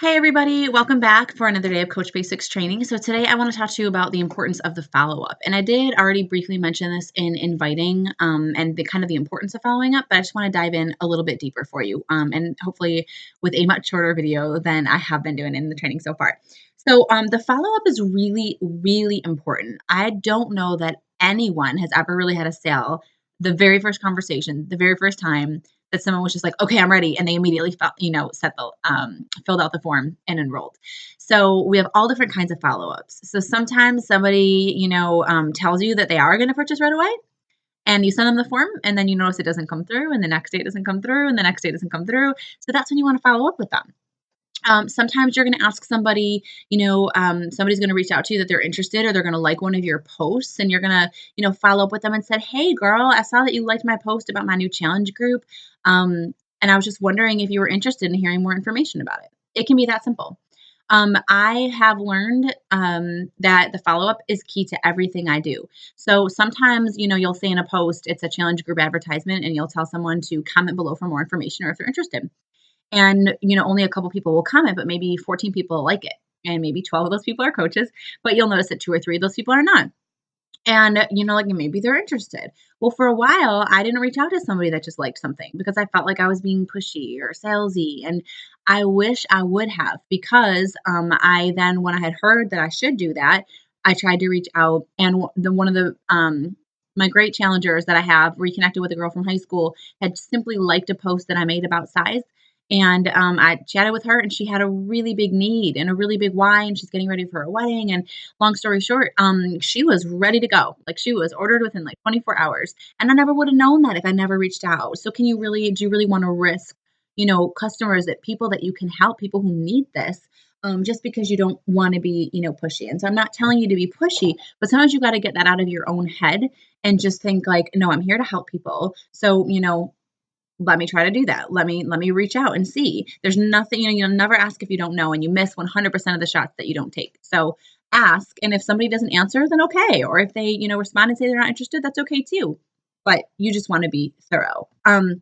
Hey everybody, welcome back for another day of Coach Basics training. So today I want to talk to you about the importance of the follow-up. And I did already briefly mention this in inviting and the kind of the importance of following up, but I just want to dive in a little bit deeper for you and hopefully with a much shorter video than I have been doing in the training so far. So the follow-up is really, really important. I don't know that anyone has ever really had a sale the very first conversation, the very first time that someone was just like, okay, I'm ready. And they immediately filled out the form and enrolled. So we have all different kinds of follow-ups. So sometimes somebody, tells you that they are going to purchase right away and you send them the form and then you notice it doesn't come through and the next day it doesn't come through and the next day it doesn't come through. So that's when you want to follow up with them. Sometimes you're going to ask somebody, somebody's going to reach out to you that they're interested or they're going to like one of your posts and you're going to, follow up with them and said, hey girl, I saw that you liked my post about my new challenge group. And I was just wondering if you were interested in hearing more information about it. It can be that simple. I have learned that the follow-up is key to everything I do. So sometimes, you'll say in a post, it's a challenge group advertisement and you'll tell someone to comment below for more information or if they're interested. And, only a couple people will comment, but maybe 14 people like it. And maybe 12 of those people are coaches, but you'll notice that 2 or 3 of those people are not. And, maybe they're interested. Well, for a while, I didn't reach out to somebody that just liked something because I felt like I was being pushy or salesy. And I wish I would have because I then, when I had heard that I should do that, I tried to reach out. And one of the my great challengers that I have reconnected with a girl from high school had simply liked a post that I made about size. And I chatted with her and she had a really big need and a really big why. And she's getting ready for a wedding. And long story short, she was ready to go. Like she was ordered within like 24 hours. And I never would have known that if I never reached out. So do you really want to risk, customers, that people that you can help, people who need this, just because you don't want to be, pushy. And so I'm not telling you to be pushy, but sometimes you got to get that out of your own head and just think like, no, I'm here to help people. So, let me try to do that. Let me reach out and see. There's nothing, you'll never ask if you don't know, and you miss 100% of the shots that you don't take. So ask, and if somebody doesn't answer, then okay. Or if they, respond and say they're not interested, that's okay too. But you just want to be thorough. And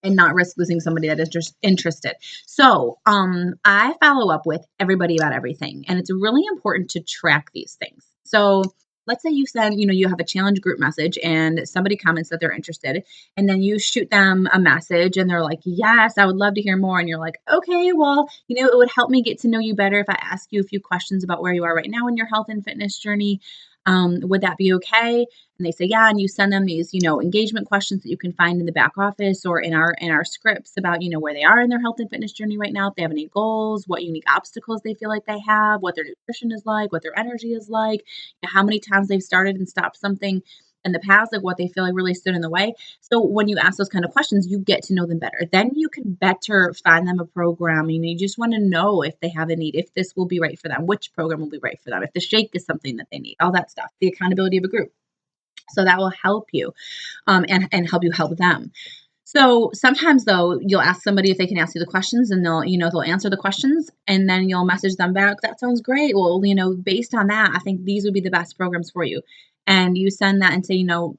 not risk losing somebody that is just interested. So I follow up with everybody about everything, and it's really important to track these things. So let's say you send, you have a challenge group message and somebody comments that they're interested, and then you shoot them a message and they're like, yes, I would love to hear more. And you're like, okay, well, it would help me get to know you better if I ask you a few questions about where you are right now in your health and fitness journey. Would that be okay? And they say, yeah. And you send them these, engagement questions that you can find in the back office or in our scripts about, where they are in their health and fitness journey right now. If they have any goals, what unique obstacles they feel like they have, what their nutrition is like, what their energy is like, how many times they've started and stopped something in the past, like what they feel like really stood in the way. So when you ask those kind of questions, you get to know them better. Then you can better find them a program. You just want to know if they have a need, if this will be right for them, which program will be right for them, if the shake is something that they need, all that stuff, the accountability of a group. So that will help you and help you help them. So sometimes though, you'll ask somebody if they can ask you the questions and they'll answer the questions and then you'll message them back. That sounds great. Well, based on that, I think these would be the best programs for you. And you send that and say, look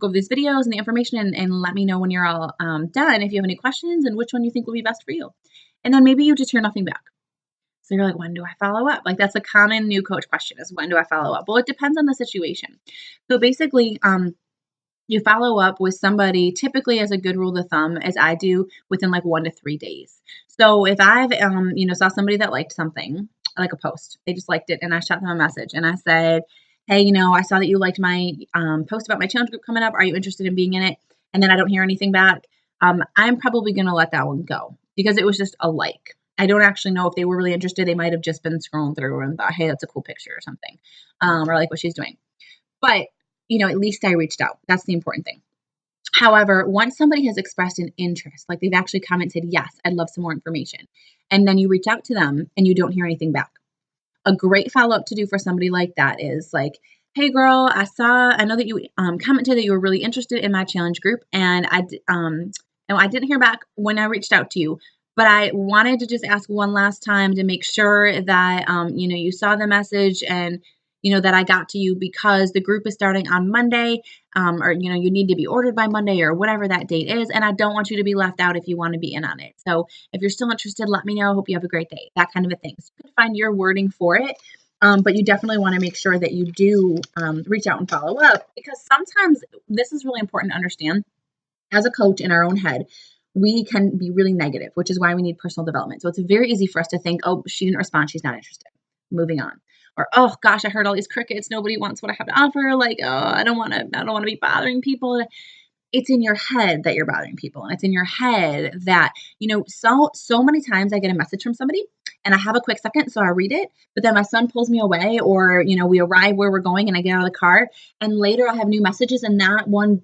over these videos and the information and let me know when you're all done if you have any questions and which one you think will be best for you. And then maybe you just hear nothing back. So you're like, when do I follow up? Like that's a common new coach question is when do I follow up? Well, it depends on the situation. So basically, you follow up with somebody typically as a good rule of thumb, as I do, within like 1 to 3 days. So if I've, saw somebody that liked something, like a post, they just liked it and I shot them a message and I said, hey, I saw that you liked my post about my challenge group coming up. Are you interested in being in it? And then I don't hear anything back. I'm probably going to let that one go because it was just a like. I don't actually know if they were really interested. They might have just been scrolling through and thought, hey, that's a cool picture or something, or like what she's doing. But, at least I reached out. That's the important thing. However, once somebody has expressed an interest, like they've actually commented, yes, I'd love some more information, and then you reach out to them and you don't hear anything back. A great follow-up to do for somebody like that is like, hey girl, I know that you commented that you were really interested in my challenge group, and I didn't hear back when I reached out to you, but I wanted to just ask one last time to make sure that, you saw the message and, that I got to you because the group is starting on Monday, or, you need to be ordered by Monday or whatever that date is. And I don't want you to be left out if you want to be in on it. So if you're still interested, let me know. Hope you have a great day. That kind of a thing. So you can find your wording for it. But you definitely want to make sure that you do reach out and follow up, because sometimes this is really important to understand. As a coach in our own head, we can be really negative, which is why we need personal development. So it's very easy for us to think, oh, she didn't respond, she's not interested. Moving on. Or, oh gosh, I heard all these crickets. Nobody wants what I have to offer. Like, oh, I don't want to be bothering people. It's in your head that you're bothering people. And it's in your head that, so many times I get a message from somebody and I have a quick second, so I read it, but then my son pulls me away, or, we arrive where we're going and I get out of the car, and later I'll have new messages and that one,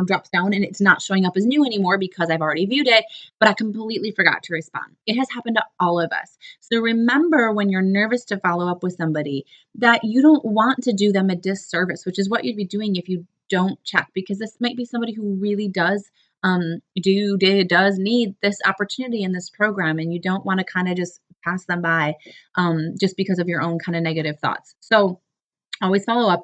drops down and it's not showing up as new anymore because I've already viewed it, but I completely forgot to respond. It has happened to all of us. So remember, when you're nervous to follow up with somebody, that you don't want to do them a disservice, which is what you'd be doing if you don't check, because this might be somebody who really does need this opportunity in this program, and you don't want to kind of just pass them by just because of your own kind of negative thoughts. So always follow up,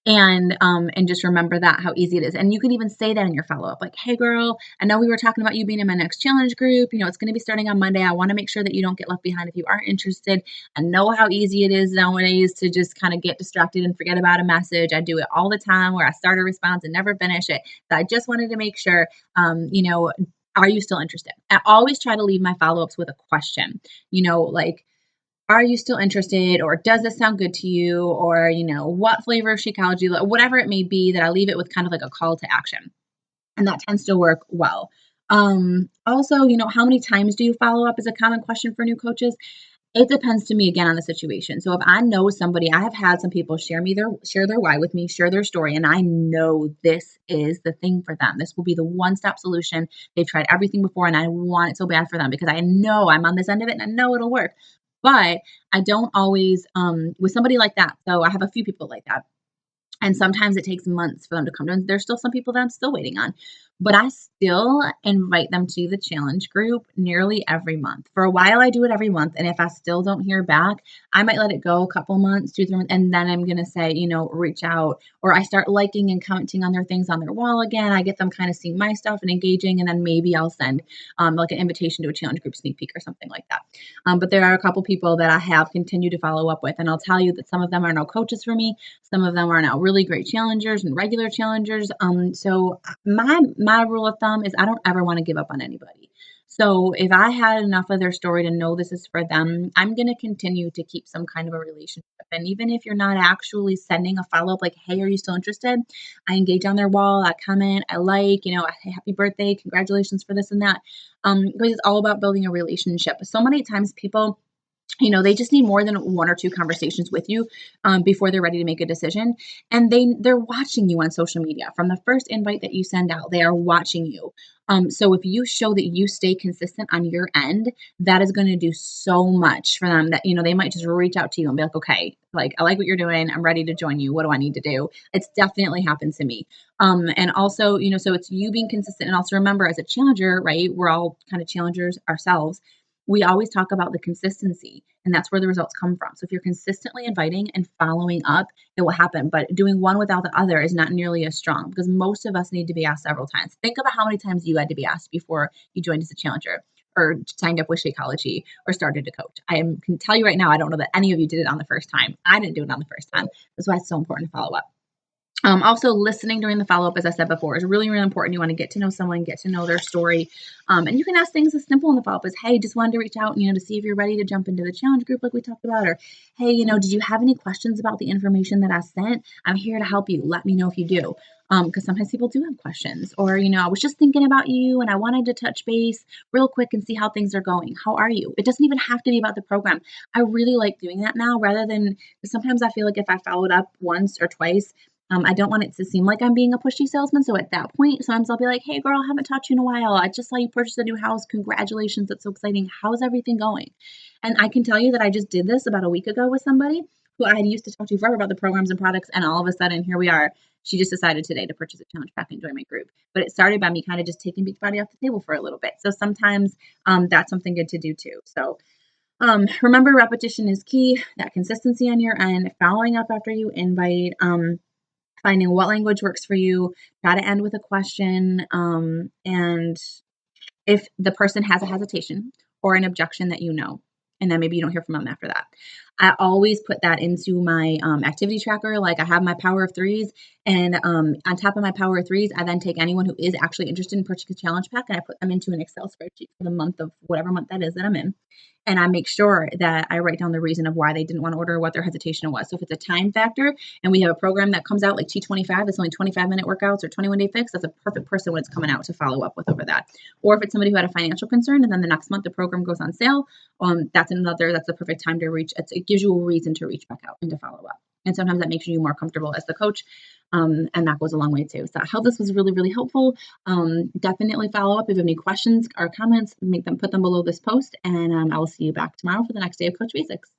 and just remember that, how easy it is. And you can even say that in your follow-up, like, hey girl, I know we were talking about you being in my next challenge group. It's going to be starting on Monday. I want to make sure that you don't get left behind if you aren't interested. I know how easy it is nowadays to just kind of get distracted and forget about a message. I do it all the time, where I start a response and never finish it. So I just wanted to make sure, are you still interested? I always try to leave my follow-ups with a question, like, are you still interested? Or does this sound good to you? Or, what flavor of Shakeology, whatever it may be, that I leave it with kind of like a call to action. And that tends to work well. Also, how many times do you follow up is a common question for new coaches. It depends, to me, again, on the situation. So if I know somebody, I have had some people share their why with me, share their story, and I know this is the thing for them. This will be the one-stop solution. They've tried everything before, and I want it so bad for them because I know I'm on this end of it and I know it'll work. But I don't always, with somebody like that. So I have a few people like that. And sometimes it takes months for them to come to. And there's still some people that I'm still waiting on. But I still invite them to the challenge group nearly every month. For a while, I do it every month. And if I still don't hear back, I might let it go a couple months, 2, 3 months, and then I'm going to say, reach out. Or I start liking and commenting on their things on their wall again. I get them kind of seeing my stuff and engaging. And then maybe I'll send like an invitation to a challenge group sneak peek or something like that. But there are a couple people that I have continued to follow up with. And I'll tell you that some of them are now coaches for me. Some of them are now really great challengers and regular challengers. So my rule of thumb is I don't ever want to give up on anybody. So if I had enough of their story to know this is for them, I'm going to continue to keep some kind of a relationship. And even if you're not actually sending a follow-up, like, hey, are you still interested? I engage on their wall, I comment, I like, hey, happy birthday, congratulations for this and that. Because it's all about building a relationship. So many times people, they just need more than 1 or 2 conversations with you before they're ready to make a decision. And they're watching you on social media. From the first invite that you send out, they are watching you. So if you show that you stay consistent on your end, that is going to do so much for them that, they might just reach out to you and be like, okay, like, I like what you're doing. I'm ready to join you. What do I need to do? It's definitely happened to me. And also, so it's you being consistent. And also remember, as a challenger, right, we're all kind of challengers ourselves. We always talk about the consistency, and that's where the results come from. So if you're consistently inviting and following up, it will happen. But doing one without the other is not nearly as strong, because most of us need to be asked several times. Think about how many times you had to be asked before you joined as a challenger, or signed up with Shakeology, or started to coach. I can tell you right now, I don't know that any of you did it on the first time. I didn't do it on the first time. That's why it's so important to follow up. Also, listening during the follow-up, as I said before, is really, really important. You want to get to know someone, get to know their story. And you can ask things as simple in the follow-up as, hey, just wanted to reach out, to see if you're ready to jump into the challenge group like we talked about. Or, hey, did you have any questions about the information that I sent? I'm here to help you. Let me know if you do. Because sometimes people do have questions. Or, I was just thinking about you and I wanted to touch base real quick and see how things are going. How are you? It doesn't even have to be about the program. I really like doing that now, rather than, because sometimes I feel like if I followed up once or twice, I don't want it to seem like I'm being a pushy salesman. So at that point, sometimes I'll be like, hey girl, I haven't talked to you in a while. I just saw you purchase a new house. Congratulations. That's so exciting. How's everything going? And I can tell you that I just did this about a week ago with somebody who I had used to talk to forever about the programs and products. And all of a sudden, here we are. She just decided today to purchase a challenge pack and join my group. But it started by me kind of just taking Beachbody off the table for a little bit. So sometimes that's something good to do too. So Remember, repetition is key, that consistency on your end, following up after you invite, finding what language works for you, try to end with a question, and if the person has a hesitation or an objection that you know, and then maybe you don't hear from them after that. I always put that into my activity tracker. Like I have my power of threes, and on top of my power of threes, I then take anyone who is actually interested in purchasing a challenge pack and I put them into an Excel spreadsheet for the month of whatever month that is that I'm in. And I make sure that I write down the reason of why they didn't want to order, what their hesitation was. So if it's a time factor and we have a program that comes out like T25, it's only 25-minute workouts or 21-day fix, that's a perfect person when it's coming out to follow up with over that. Or if it's somebody who had a financial concern and then the next month the program goes on sale, that's the perfect time to reach. It gives you a reason to reach back out and to follow up. And sometimes that makes you more comfortable as the coach. And that goes a long way too. So I hope this was really, really helpful. Definitely follow up. If you have any questions or comments, put them below this post. And I will see you back tomorrow for the next day of Coach Basics.